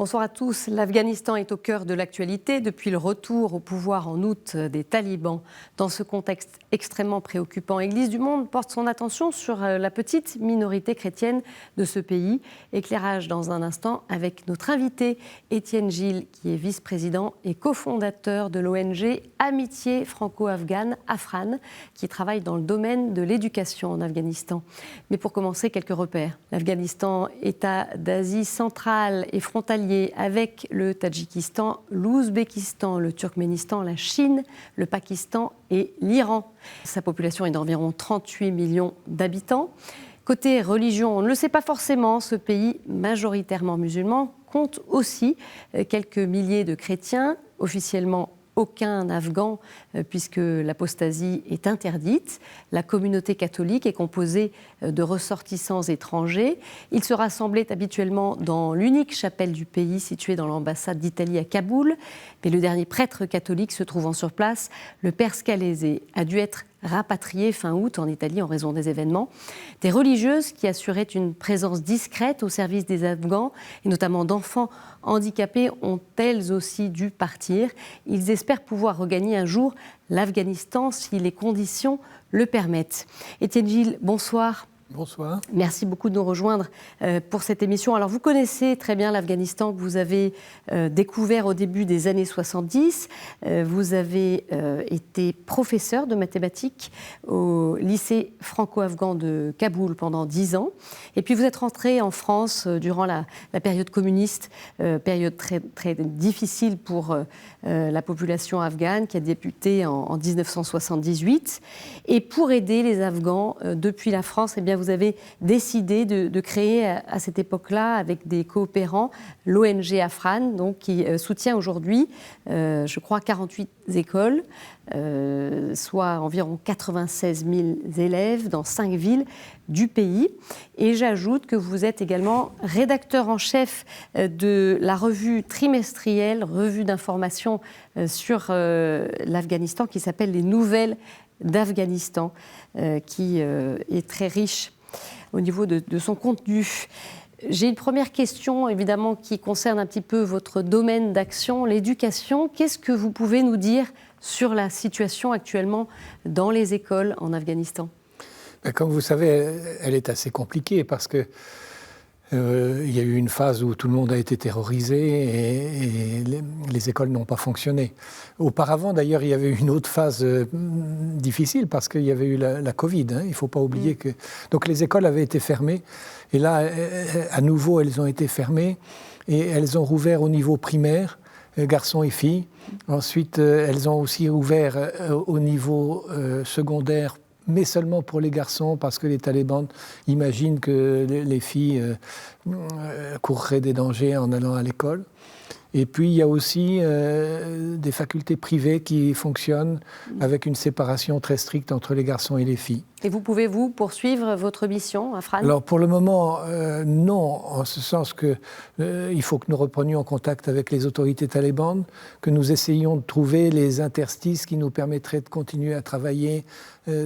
Bonsoir à tous. L'Afghanistan est au cœur de l'actualité depuis le retour au pouvoir en août des talibans. Dans ce contexte extrêmement préoccupant, l'Église du monde porte son attention sur la petite minorité chrétienne de ce pays. Éclairage dans un instant avec notre invité Étienne Gilles, qui est vice-président et cofondateur de l'ONG Amitié franco-afghane, AFRAN, qui travaille dans le domaine de l'éducation en Afghanistan. Mais pour commencer, quelques repères. L'Afghanistan, État d'Asie centrale et frontalier avec le Tadjikistan, l'Ouzbékistan, le Turkménistan, la Chine, le Pakistan et l'Iran. Sa population est d'environ 38 millions d'habitants. Côté religion, on ne le sait pas forcément, ce pays majoritairement musulman compte aussi quelques milliers de chrétiens, officiellement aucun Afghan, puisque l'apostasie est interdite. La communauté catholique est composée de ressortissants étrangers. Ils se rassemblaient habituellement dans l'unique chapelle du pays, située dans l'ambassade d'Italie à Kaboul. Mais le dernier prêtre catholique se trouvant sur place, le père Scalese, a dû être rapatrié fin août en Italie en raison des événements. Des religieuses qui assuraient une présence discrète au service des Afghans, et notamment d'enfants handicapés, ont elles aussi dû partir. Ils espèrent pouvoir regagner un jour l'Afghanistan si les conditions le permettent. Étienne Gilles, bonsoir. Bonsoir. Merci beaucoup de nous rejoindre pour cette émission. Alors, vous connaissez très bien l'Afghanistan que vous avez découvert au début des années 70. Vous avez été professeur de mathématiques au lycée franco-afghan de Kaboul pendant 10 ans. Et puis, vous êtes rentré en France durant la période communiste, période très, très difficile pour la population afghane qui a débuté en 1978. Et pour aider les Afghans depuis la France, eh bien, vous avez décidé de créer à cette époque-là, avec des coopérants, l'ONG AFRAN, donc, qui soutient aujourd'hui, je crois, 48 écoles, soit environ 96 000 élèves dans 5 villes du pays. Et j'ajoute que vous êtes également rédacteur en chef de la revue trimestrielle, revue d'information sur l'Afghanistan, qui s'appelle Les Nouvelles d'Afghanistan, qui est très riche au niveau de son contenu. J'ai une première question, évidemment, qui concerne un petit peu votre domaine d'action, l'éducation. Qu'est-ce que vous pouvez nous dire sur la situation actuellement dans les écoles en Afghanistan ? Comme vous savez, elle est assez compliquée parce que il y a eu une phase où tout le monde a été terrorisé et les écoles n'ont pas fonctionné. Auparavant, d'ailleurs, il y avait une autre phase difficile parce qu'il y avait eu la Covid. Il ne faut pas oublier que... Donc les écoles avaient été fermées et là, à nouveau, elles ont été fermées et elles ont rouvert au niveau primaire, garçons et filles. Ensuite, elles ont aussi ouvert au niveau secondaire, mais seulement pour les garçons, parce que les talibans imaginent que les filles courraient des dangers en allant à l'école. Et puis, il y a aussi des facultés privées qui fonctionnent avec une séparation très stricte entre les garçons et les filles. Et vous pouvez, vous, poursuivre votre mission, Afran ? Alors, pour le moment, non, en ce sens qu'il faut que nous reprenions contact avec les autorités talibanes, que nous essayions de trouver les interstices qui nous permettraient de continuer à travailler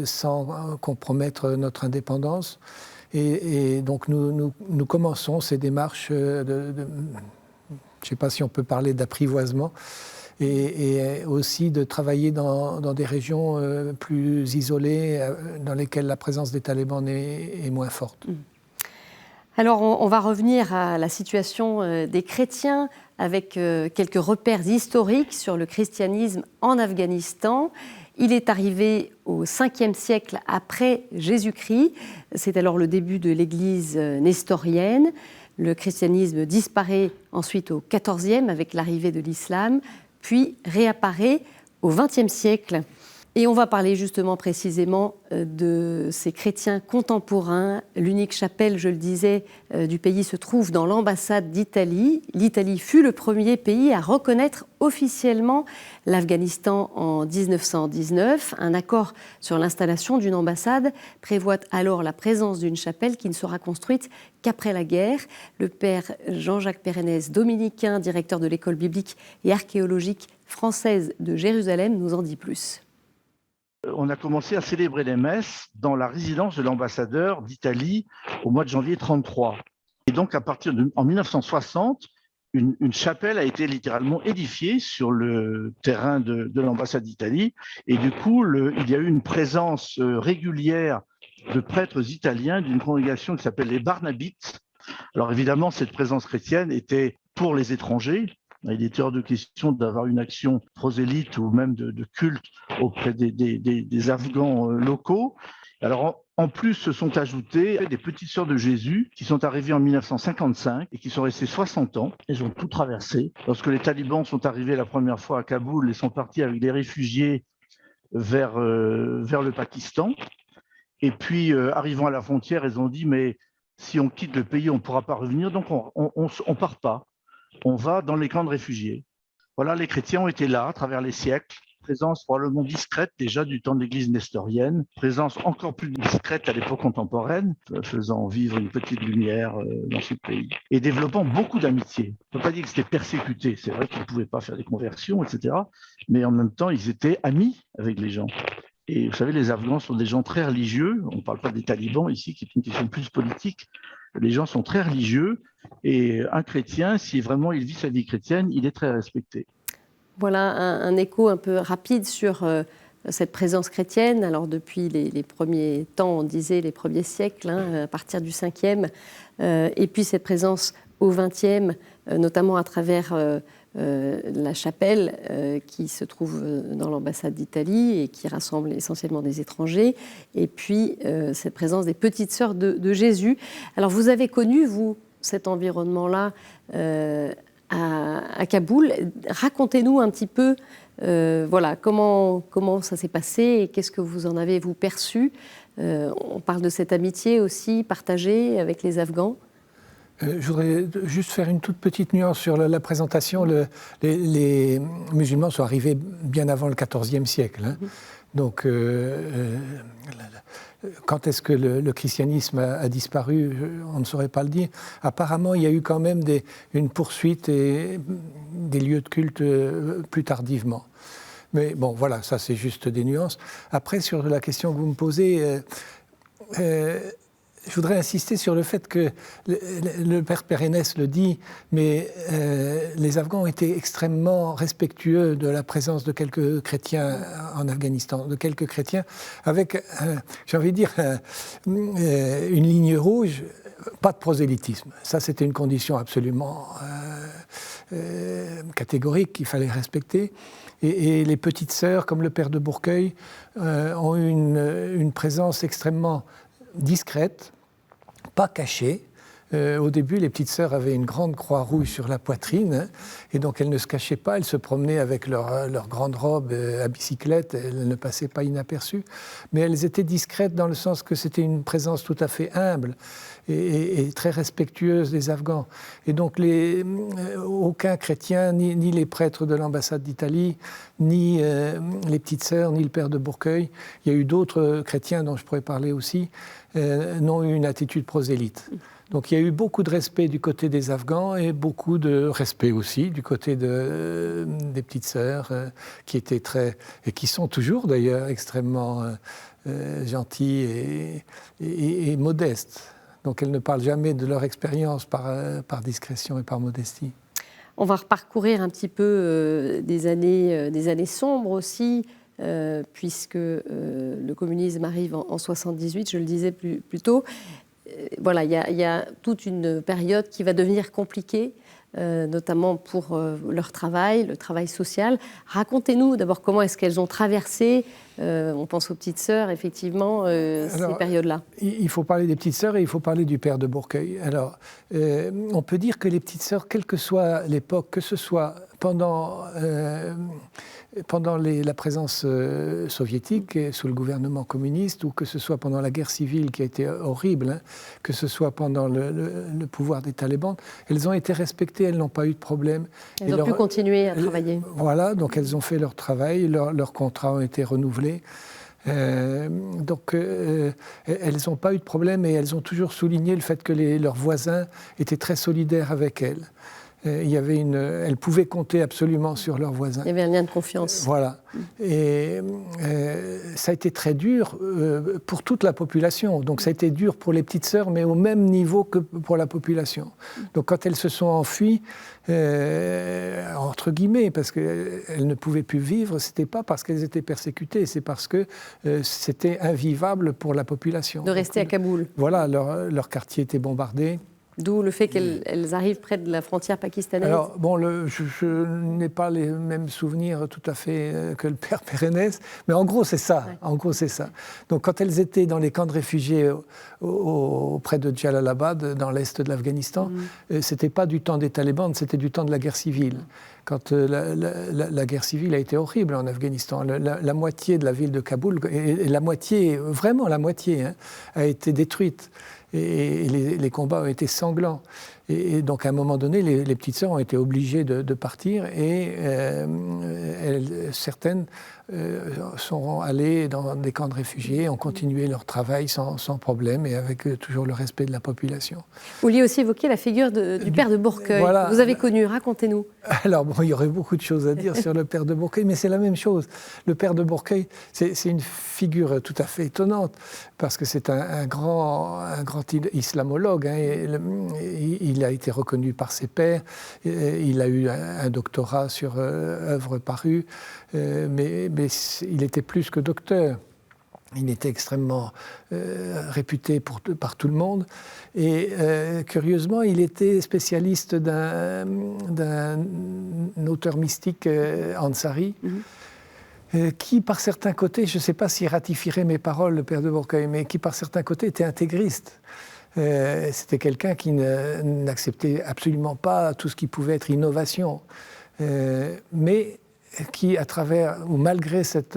sans compromettre notre indépendance. Et donc, nous commençons ces démarches je ne sais pas si on peut parler d'apprivoisement, et aussi de travailler dans des régions plus isolées, dans lesquelles la présence des talibans est moins forte. Alors, on va revenir à la situation des chrétiens avec quelques repères historiques sur le christianisme en Afghanistan. Il est arrivé au 5e siècle après Jésus-Christ. C'est alors le début de l'Église nestorienne. Le christianisme disparaît ensuite au XIVe avec l'arrivée de l'islam, puis réapparaît au XXe siècle. Et on va parler justement précisément de ces chrétiens contemporains. L'unique chapelle, je le disais, du pays se trouve dans l'ambassade d'Italie. L'Italie fut le premier pays à reconnaître officiellement l'Afghanistan en 1919. Un accord sur l'installation d'une ambassade prévoit alors la présence d'une chapelle qui ne sera construite qu'après la guerre. Le père Jean-Jacques Pérenès, dominicain, directeur de l'école biblique et archéologique française de Jérusalem, nous en dit plus. On a commencé à célébrer les messes dans la résidence de l'ambassadeur d'Italie au mois de janvier 1933. Et donc, en 1960, une chapelle a été littéralement édifiée sur le terrain de l'ambassade d'Italie. Et du coup, il y a eu une présence régulière de prêtres italiens d'une congrégation qui s'appelle les Barnabites. Alors évidemment, cette présence chrétienne était pour les étrangers. Il était hors de question d'avoir une action prosélyte ou même de culte auprès des Afghans locaux. Alors, en plus, se sont ajoutées des petites sœurs de Jésus qui sont arrivées en 1955 et qui sont restées 60 ans. Elles ont tout traversé. Lorsque les talibans sont arrivés la première fois à Kaboul, ils sont partis avec des réfugiés vers le Pakistan. Et puis, arrivant à la frontière, elles ont dit, mais si on quitte le pays, on ne pourra pas revenir, donc on ne part pas. On va dans les camps de réfugiés. Voilà, les chrétiens ont été là à travers les siècles. Présence probablement discrète déjà du temps de l'Église nestorienne, présence encore plus discrète à l'époque contemporaine, faisant vivre une petite lumière dans ce pays et développant beaucoup d'amitié. On ne peut pas dire que c'était persécuté, c'est vrai qu'ils ne pouvaient pas faire des conversions, etc. Mais en même temps, ils étaient amis avec les gens. Et vous savez, les Afghans sont des gens très religieux. On ne parle pas des talibans ici, qui est une question plus politique. Les gens sont très religieux et un chrétien, si vraiment il vit sa vie chrétienne, il est très respecté. Voilà un écho un peu rapide sur cette présence chrétienne. Alors depuis les premiers temps, on disait les premiers siècles, à partir du 5e, et puis cette présence au 20e, notamment à travers la chapelle qui se trouve dans l'ambassade d'Italie et qui rassemble essentiellement des étrangers, et puis cette présence des petites sœurs de Jésus. Alors vous avez connu, vous, cet environnement-là à Kaboul. Racontez-nous un petit peu comment ça s'est passé et qu'est-ce que vous en avez, vous, perçu. On parle de cette amitié aussi partagée avec les Afghans. Je voudrais juste faire une toute petite nuance sur la présentation. Les musulmans sont arrivés bien avant le XIVe siècle. Donc, quand est-ce que le christianisme a disparu, on ne saurait pas le dire. Apparemment, il y a eu quand même une poursuite et des lieux de culte plus tardivement. Mais bon, voilà, ça c'est juste des nuances. Après, sur la question que vous me posez, je voudrais insister sur le fait que le père Pérenès le dit, mais les Afghans ont été extrêmement respectueux de la présence de quelques chrétiens en Afghanistan, de quelques chrétiens avec, j'ai envie de dire, une ligne rouge, pas de prosélytisme. Ça, c'était une condition absolument catégorique qu'il fallait respecter. Et les petites sœurs, comme le père de Bourqueuil, ont eu une présence extrêmement discrète, pas cachée. Au début, les petites sœurs avaient une grande croix rouge sur la poitrine, et donc elles ne se cachaient pas, elles se promenaient avec leur grande robe à bicyclette, elles ne passaient pas inaperçues, mais elles étaient discrètes dans le sens que c'était une présence tout à fait humble et très respectueuse des Afghans. Et donc aucun chrétien, ni les prêtres de l'ambassade d'Italie, ni les petites sœurs, ni le père de Bourqueuil, il y a eu d'autres chrétiens dont je pourrais parler aussi, n'ont eu une attitude prosélyte. Donc il y a eu beaucoup de respect du côté des Afghans et beaucoup de respect aussi du côté des petites sœurs qui étaient et qui sont toujours d'ailleurs extrêmement gentilles et modestes. Donc elles ne parlent jamais de leur expérience par discrétion et par modestie. On va reparcourir un petit peu des années sombres aussi, puisque le communisme arrive en 78, je le disais plus tôt. Voilà, il y a toute une période qui va devenir compliquée, notamment pour leur travail, le travail social. Racontez-nous d'abord comment est-ce qu'elles ont traversé, on pense aux petites sœurs, effectivement, ces périodes-là. Il faut parler des petites sœurs et il faut parler du père de Bourqueuil. Alors, on peut dire que les petites sœurs, quelle que soit l'époque, que ce soit pendant la présence soviétique sous le gouvernement communiste, ou que ce soit pendant la guerre civile qui a été horrible, que ce soit pendant le pouvoir des talibans, elles ont été respectées, elles n'ont pas eu de problème. Elles ont pu continuer à travailler. Voilà, donc elles ont fait leur travail, leurs contrats ont été renouvelés. Donc elles n'ont pas eu de problème et elles ont toujours souligné le fait que leurs voisins étaient très solidaires avec elles. elles pouvaient compter absolument sur leurs voisins. Il y avait un lien de confiance. Voilà. Et ça a été très dur pour toute la population. Donc ça a été dur pour les petites sœurs, mais au même niveau que pour la population. Donc quand elles se sont enfuies, entre guillemets, parce qu'elles ne pouvaient plus vivre, ce n'était pas parce qu'elles étaient persécutées, c'est parce que c'était invivable pour la population. De rester à Kaboul. Voilà, leur quartier était bombardé. D'où le fait qu'elles arrivent près de la frontière pakistanaise. Alors, bon, je n'ai pas les mêmes souvenirs tout à fait que le père Pérenès, mais en gros, c'est ça. Ouais. En gros, c'est ça. Donc, quand elles étaient dans les camps de réfugiés auprès de Jalalabad, dans l'est de l'Afghanistan, c'était pas du temps des talibans, c'était du temps de la guerre civile. Quand la guerre civile a été horrible en Afghanistan, la moitié de la ville de Kaboul, et la moitié, vraiment la moitié, hein, a été détruite. Et les combats ont été sanglants. Et donc, à un moment donné, les petites sœurs ont été obligées de partir et certaines sont allées dans des camps de réfugiés, ont continué leur travail sans problème et avec toujours le respect de la population. Vous vouliez aussi évoquer la figure du père de Bourqueuil. Voilà. Vous avez connu, racontez-nous. Alors, bon, il y aurait beaucoup de choses à dire sur le père de Bourqueuil, mais c'est la même chose. Le père de Bourqueuil, c'est une figure tout à fait étonnante, parce que c'est un grand islamologue. Hein, il a été reconnu par ses pairs, il a eu un doctorat sur œuvres parues, mais il était plus que docteur. Il était extrêmement réputé par tout le monde. Et curieusement, il était spécialiste d'un auteur mystique, Ansari, qui, par certains côtés, je ne sais pas s'il ratifierait mes paroles, le père de Bourqueuil, mais qui, par certains côtés, était intégriste. C'était quelqu'un qui n'acceptait absolument pas tout ce qui pouvait être innovation, mais qui, à travers ou malgré cet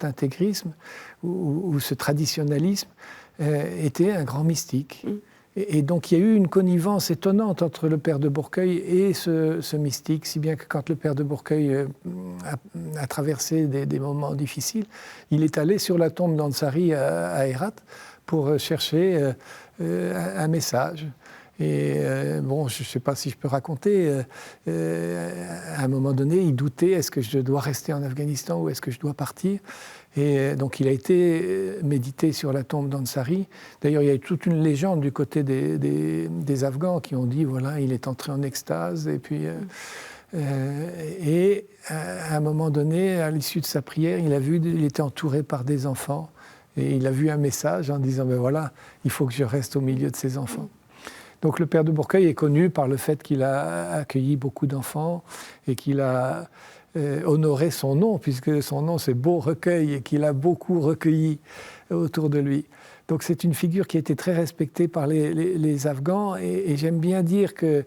intégrisme ou ce traditionnalisme, était un grand mystique. Et donc il y a eu une connivence étonnante entre le père de Bourqueuil et ce mystique, si bien que quand le père de Bourqueuil a traversé des moments difficiles, il est allé sur la tombe d'Ansari à Hérat pour chercher un message. Et bon, je ne sais pas si je peux raconter, à un moment donné, il doutait, est-ce que je dois rester en Afghanistan ou est-ce que je dois partir ? Et donc il a été médité sur la tombe d'Ansari. D'ailleurs, il y a eu toute une légende du côté des Afghans qui ont dit, voilà, il est entré en extase. Et puis, à un moment donné, à l'issue de sa prière, il était entouré par des enfants. Et il a vu un message en disant, ben voilà, il faut que je reste au milieu de ces enfants. Donc le père de Bourqueuil est connu par le fait qu'il a accueilli beaucoup d'enfants et qu'il a honoré son nom, puisque son nom c'est Beau Recueil, et qu'il a beaucoup recueilli autour de lui. Donc c'est une figure qui a été très respectée par les Afghans, et j'aime bien dire qu'il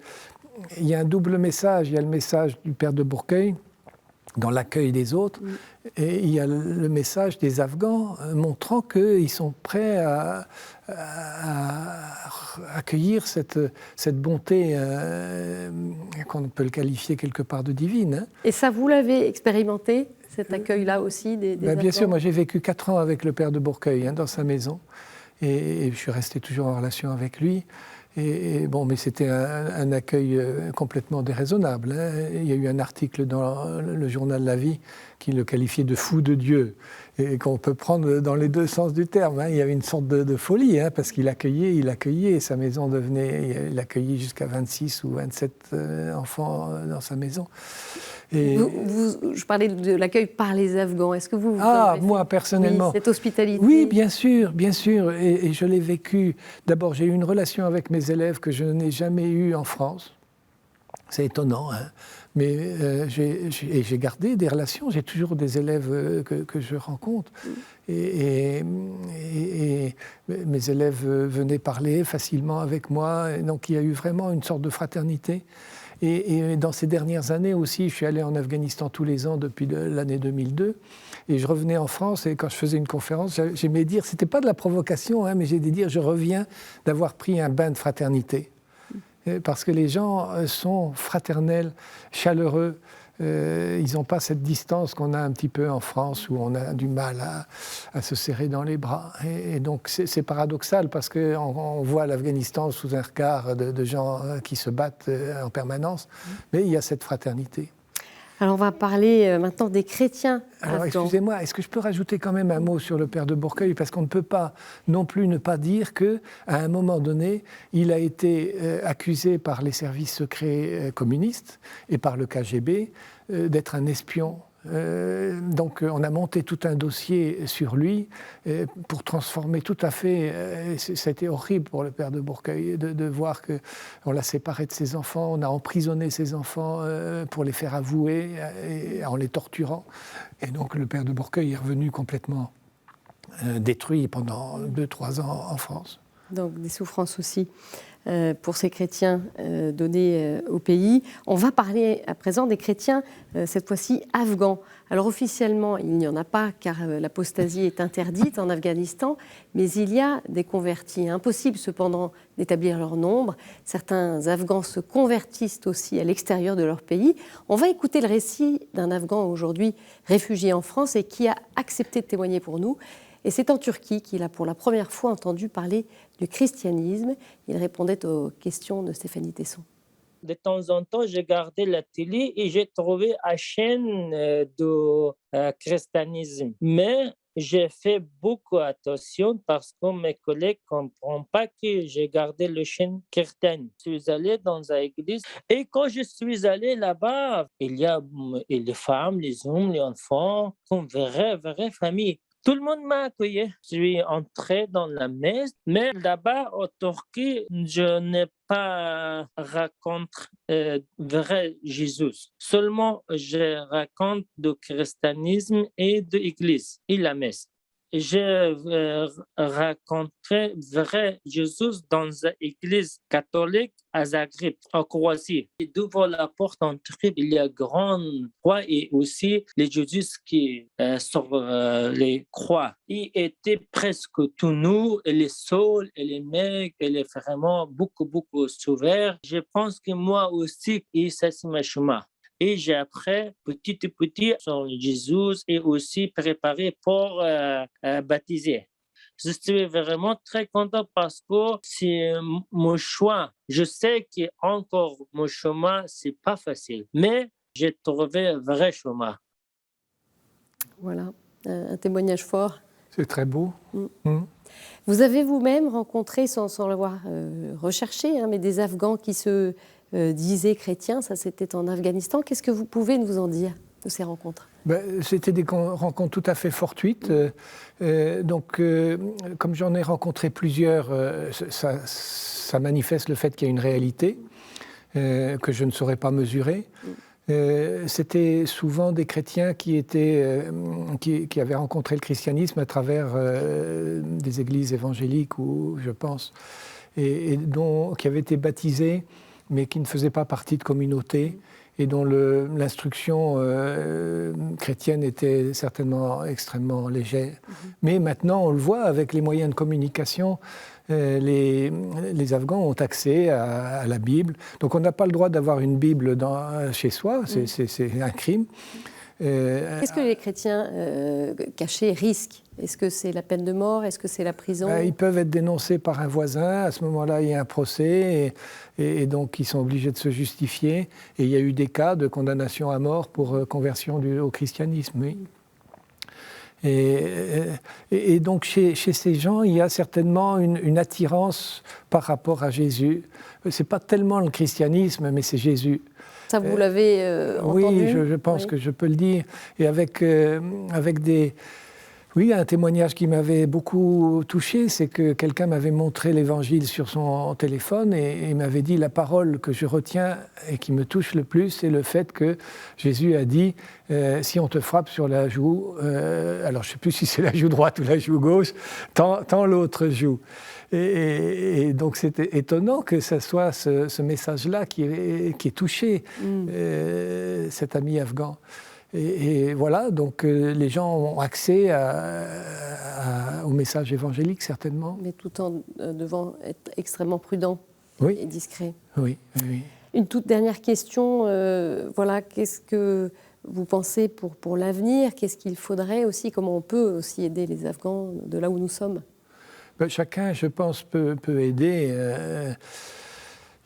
y a un double message. Il y a le message du père de Bourqueuil dans l'accueil des autres, et il y a le message des Afghans montrant qu'ils sont prêts à accueillir cette bonté qu'on peut le qualifier quelque part de divine. Hein. Et ça, vous l'avez expérimenté, cet accueil-là aussi des Afghans ? Bien sûr, moi j'ai vécu 4 ans avec le père de Bourqueuil, hein, dans sa maison, et je suis resté toujours en relation avec lui. Et bon, mais c'était un accueil complètement déraisonnable. Hein. Il y a eu un article dans le journal La Vie qui le qualifiait de fou de Dieu, et qu'on peut prendre dans les deux sens du terme. Hein. Il y avait une sorte de folie, hein, parce qu'il accueillait, et sa maison il accueillait jusqu'à 26 ou 27 enfants dans sa maison. Et je parlais de l'accueil par les Afghans. Est-ce que vous moi, personnellement. Oui, cette hospitalité. Oui, bien sûr. Et je l'ai vécu. D'abord, j'ai eu une relation avec mes élèves que je n'ai jamais eue en France. C'est étonnant, hein. Mais j'ai gardé des relations. J'ai toujours des élèves que je rencontre. Et mes élèves venaient parler facilement avec moi. Et donc, il y a eu vraiment une sorte de fraternité. Et dans ces dernières années aussi, je suis allé en Afghanistan tous les ans depuis l'année 2002. Et je revenais en France, et quand je faisais une conférence, j'aimais dire, c'était pas de la provocation, hein, mais j'ai dit dire, je reviens d'avoir pris un bain de fraternité. Parce que les gens sont fraternels, chaleureux, ils n'ont pas cette distance qu'on a un petit peu en France, où on a du mal à se serrer dans les bras. Et donc c'est paradoxal, parce qu'on voit l'Afghanistan sous un regard de gens qui se battent en permanence, mais il y a cette fraternité. Alors on va parler maintenant des chrétiens Alors afghans. excusez-moi, est-ce que je peux rajouter quand même un mot sur le père de Bourqueuil, parce qu'on ne peut pas non plus ne pas dire qu'à un moment donné, il a été accusé par les services secrets communistes et par le KGB d'être un espion. Donc on a monté tout un dossier sur lui pour transformer tout à fait. C'était horrible pour le père de Bourqueuil de voir qu'on l'a séparé de ses enfants, on a emprisonné ses enfants pour les faire avouer en les torturant. Et donc le père de Bourqueuil est revenu complètement détruit pendant 2-3 ans en France. Donc des souffrances aussi pour ces chrétiens donnés au pays. On va parler à présent des chrétiens, cette fois-ci afghans. Alors officiellement, il n'y en a pas, car l'apostasie est interdite en Afghanistan, mais il y a des convertis. Impossible cependant d'établir leur nombre. Certains Afghans se convertissent aussi à l'extérieur de leur pays. On va écouter le récit d'un Afghan aujourd'hui réfugié en France et qui a accepté de témoigner pour nous. Et c'est en Turquie qu'il a pour la première fois entendu parler du christianisme. Il répondait aux questions de Stéphanie Tesson. De temps en temps, j'ai regardé la télé et j'ai trouvé une chaîne de christianisme. Mais j'ai fait beaucoup attention parce que mes collègues ne comprennent pas que j'ai gardé la chaîne chrétienne. Je suis allé dans une église et quand je suis allé là-bas, il y a les femmes, les hommes, les enfants, une vraie famille. Tout le monde m'a accueilli. Je suis entré dans la messe, mais là-bas, en Turquie, je n'ai pas raconté vrai Jésus. Seulement, je raconte du christianisme et de l'église et la messe. J'ai rencontré vrai Jésus dans une église catholique à Zagreb, en Croatie. Et devant la porte d'entrée, il y a une grande croix et aussi les Jésus qui sur les croix. Il était presque tout nu, et les sols, et les mecs, il est vraiment beaucoup sauveur. Je pense que moi aussi, et ça c'est ma chemin. Et j'ai appris petit à petit sur Jésus et aussi préparé pour baptiser. Je suis vraiment très content parce que c'est mon choix. Je sais que encore mon chemin, c'est pas facile, mais j'ai trouvé un vrai chemin. Voilà, un témoignage fort. C'est très beau. Vous avez vous-même rencontré, sans l'avoir recherché, mais des Afghans qui se disaient chrétiens, ça c'était en Afghanistan. Qu'est-ce que vous pouvez nous en dire de ces rencontres ? C'était des rencontres tout à fait fortuites. Donc, comme j'en ai rencontré plusieurs, ça manifeste le fait qu'il y a une réalité que je ne saurais pas mesurer. C'était souvent des chrétiens qui avaient rencontré le christianisme à travers des églises évangéliques, je pense, et qui avaient été baptisés, mais qui ne faisaient pas partie de communautés, et dont l'instruction chrétienne était certainement extrêmement légère. Mais maintenant, on le voit avec les moyens de communication, les Afghans ont accès à la Bible. Donc on n'a pas le droit d'avoir une Bible chez soi, c'est un crime. Qu'est-ce que les chrétiens cachés risquent ? Est-ce que c'est la peine de mort ? Est-ce que c'est la prison ? Ils peuvent être dénoncés par un voisin. À ce moment-là, il y a un procès et donc ils sont obligés de se justifier. Et il y a eu des cas de condamnation à mort pour conversion au christianisme. Oui. Et donc chez ces gens, il y a certainement une attirance par rapport à Jésus. Ce n'est pas tellement le christianisme, mais c'est Jésus. Ça, vous l'avez entendu ? Oui, je pense que je peux le dire. Et avec un témoignage qui m'avait beaucoup touché, c'est que quelqu'un m'avait montré l'évangile sur son téléphone et m'avait dit la parole que je retiens et qui me touche le plus, c'est le fait que Jésus a dit si on te frappe sur la joue, alors je ne sais plus si c'est la joue droite ou la joue gauche, tends l'autre joue. Et donc c'est étonnant que ce soit ce message-là qui est touché cet ami afghan. Et voilà, donc les gens ont accès au message évangélique, certainement. Mais tout en devant être extrêmement prudent et discret. Oui. Une toute dernière question, voilà, qu'est-ce que vous pensez pour l'avenir? Qu'est-ce qu'il faudrait aussi? Comment on peut aussi aider les Afghans de là où nous sommes? Chacun, je pense, peut aider.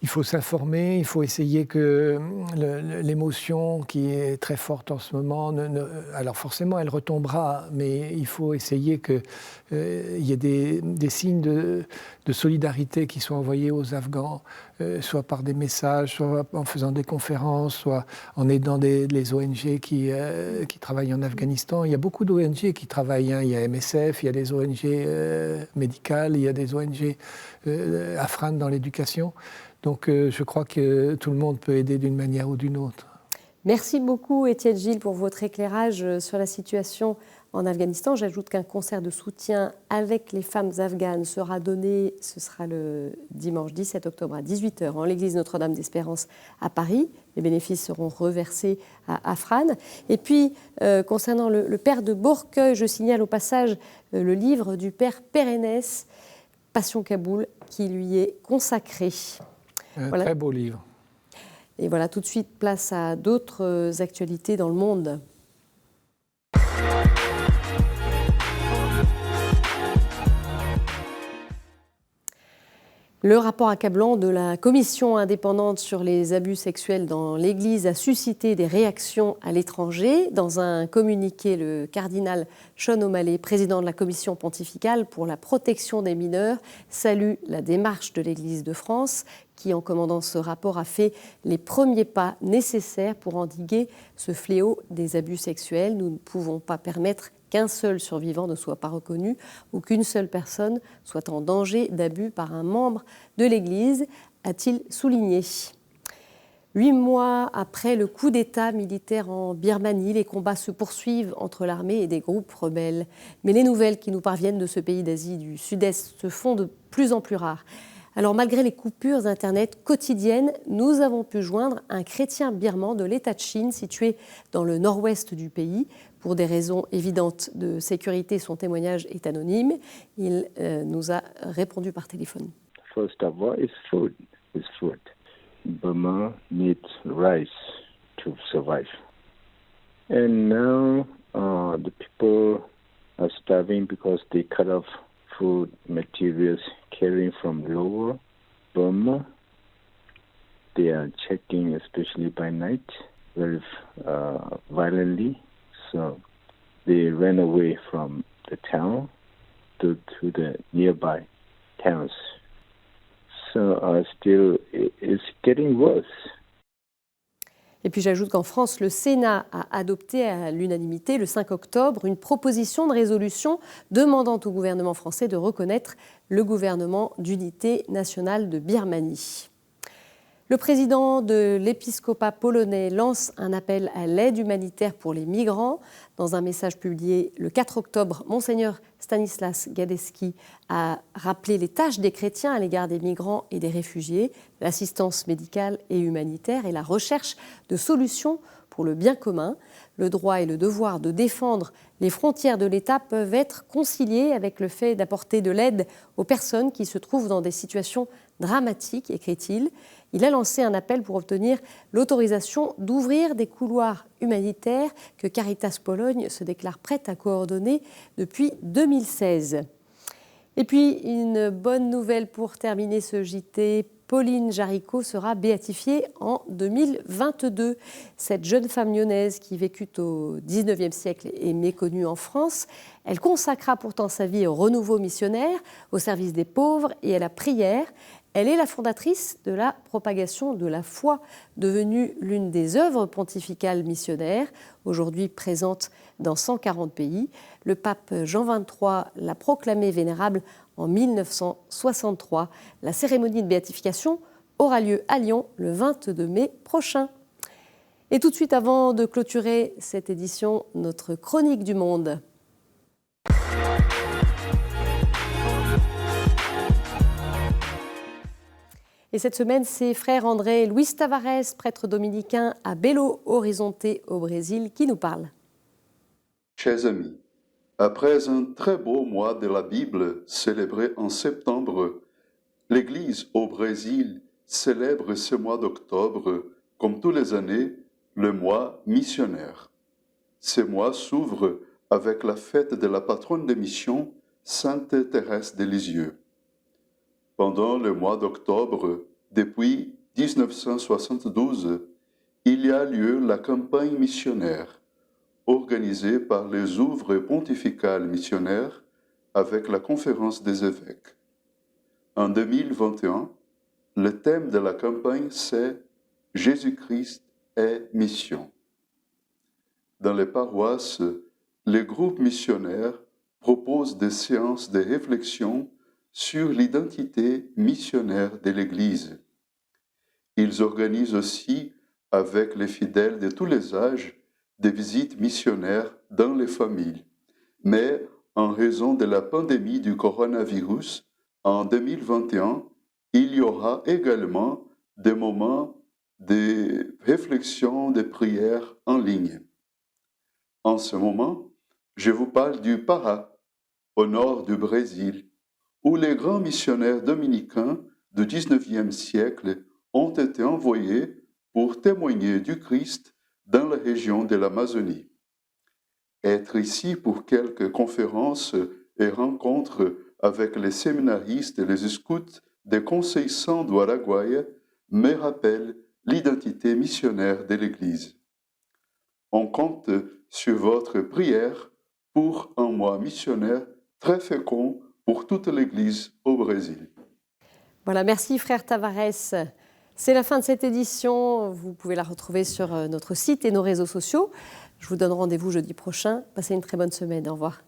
Il faut s'informer, il faut essayer que l'émotion qui est très forte en ce moment, alors forcément elle retombera, mais il faut essayer qu'il y ait des signes de solidarité qui soient envoyés aux Afghans, soit par des messages, soit en faisant des conférences, soit en aidant les ONG qui travaillent en Afghanistan. Il y a beaucoup d'ONG qui travaillent, hein. Il y a MSF, il y a des ONG médicales, il y a des ONG Afran dans l'éducation. Donc je crois que tout le monde peut aider d'une manière ou d'une autre. Merci beaucoup Étienne Gilles pour votre éclairage sur la situation en Afghanistan. J'ajoute qu'un concert de soutien avec les femmes afghanes sera donné, ce sera le dimanche 17 octobre à 18h en l'église Notre-Dame d'Espérance à Paris. Les bénéfices seront reversés à Afran. Et puis concernant le père de Bourqueuil, je signale au passage le livre du père Pérennes, Passion Kaboul, qui lui est consacré. Voilà. Très beau livre. Et voilà, tout de suite, place à d'autres actualités dans le monde. Le rapport accablant de la commission indépendante sur les abus sexuels dans l'Église a suscité des réactions à l'étranger. Dans un communiqué, le cardinal Sean O'Malley, président de la commission pontificale pour la protection des mineurs, salue la démarche de l'Église de France qui, en commandant ce rapport, a fait les premiers pas nécessaires pour endiguer ce fléau des abus sexuels. Nous ne pouvons pas permettre qu'un seul survivant ne soit pas reconnu ou qu'une seule personne soit en danger d'abus par un membre de l'Église, a-t-il souligné. 8 mois après le coup d'État militaire en Birmanie, les combats se poursuivent entre l'armée et des groupes rebelles. Mais les nouvelles qui nous parviennent de ce pays d'Asie du Sud-Est se font de plus en plus rares. Alors malgré les coupures Internet quotidiennes, nous avons pu joindre un chrétien birman de l'État de Chine situé dans le nord-ouest du pays. Pour des raisons évidentes de sécurité, son témoignage est anonyme. Il nous a répondu par téléphone. First of all, it's food. It's food. Burma needs rice to survive. And now the people are starving because they cut off food materials carrying from lower Burma. They are checking, especially by night, very violently. So they ran away from the town to the nearby towns. So still, it's getting worse. Et puis j'ajoute qu'en France, le Sénat a adopté à l'unanimité le 5 octobre une proposition de résolution demandant au gouvernement français de reconnaître le gouvernement d'unité nationale de Birmanie. Le président de l'épiscopat polonais lance un appel à l'aide humanitaire pour les migrants. Dans un message publié le 4 octobre, Monseigneur Stanislas Gadecki a rappelé les tâches des chrétiens à l'égard des migrants et des réfugiés, l'assistance médicale et humanitaire et la recherche de solutions pour le bien commun. Le droit et le devoir de défendre les frontières de l'État peuvent être conciliés avec le fait d'apporter de l'aide aux personnes qui se trouvent dans des situations dramatiques, écrit-il. Il a lancé un appel pour obtenir l'autorisation d'ouvrir des couloirs humanitaires que Caritas Pologne se déclare prête à coordonner depuis 2016. Et puis, une bonne nouvelle pour terminer ce JT. Pauline Jaricot sera béatifiée en 2022. Cette jeune femme lyonnaise qui vécut au XIXe siècle est méconnue en France. Elle consacra pourtant sa vie au renouveau missionnaire, au service des pauvres et à la prière. Elle est la fondatrice de la propagation de la foi, devenue l'une des œuvres pontificales missionnaires, aujourd'hui présente dans 140 pays. Le pape Jean XXIII l'a proclamée vénérable en 1963. La cérémonie de béatification aura lieu à Lyon le 22 mai prochain. Et tout de suite, avant de clôturer cette édition, notre chronique du monde. Et cette semaine, c'est frère André Luis Tavares, prêtre dominicain à Belo Horizonte au Brésil, qui nous parle. Chers amis, après un très beau mois de la Bible célébré en septembre, l'Église au Brésil célèbre ce mois d'octobre, comme tous les années, le mois missionnaire. Ce mois s'ouvre avec la fête de la patronne des missions, Sainte Thérèse de Lisieux. Pendant le mois d'octobre, depuis 1972, il y a lieu la campagne missionnaire, organisée par les ouvres pontificales missionnaires avec la Conférence des évêques. En 2021, le thème de la campagne, c'est « Jésus-Christ est mission ». Dans les paroisses, les groupes missionnaires proposent des séances de réflexion sur l'identité missionnaire de l'Église. Ils organisent aussi, avec les fidèles de tous les âges, des visites missionnaires dans les familles. Mais en raison de la pandémie du coronavirus, en 2021, il y aura également des moments de réflexion, de prières en ligne. En ce moment, je vous parle du Pará, au nord du Brésil, où les grands missionnaires dominicains du XIXe siècle ont été envoyés pour témoigner du Christ dans la région de l'Amazonie. Être ici pour quelques conférences et rencontres avec les séminaristes et les scouts des conseils saints du Araguaia me rappelle l'identité missionnaire de l'Église. On compte sur votre prière pour un mois missionnaire très fécond pour toute l'Église au Brésil. Voilà, merci frère Tavares. C'est la fin de cette édition. Vous pouvez la retrouver sur notre site et nos réseaux sociaux. Je vous donne rendez-vous jeudi prochain. Passez une très bonne semaine. Au revoir.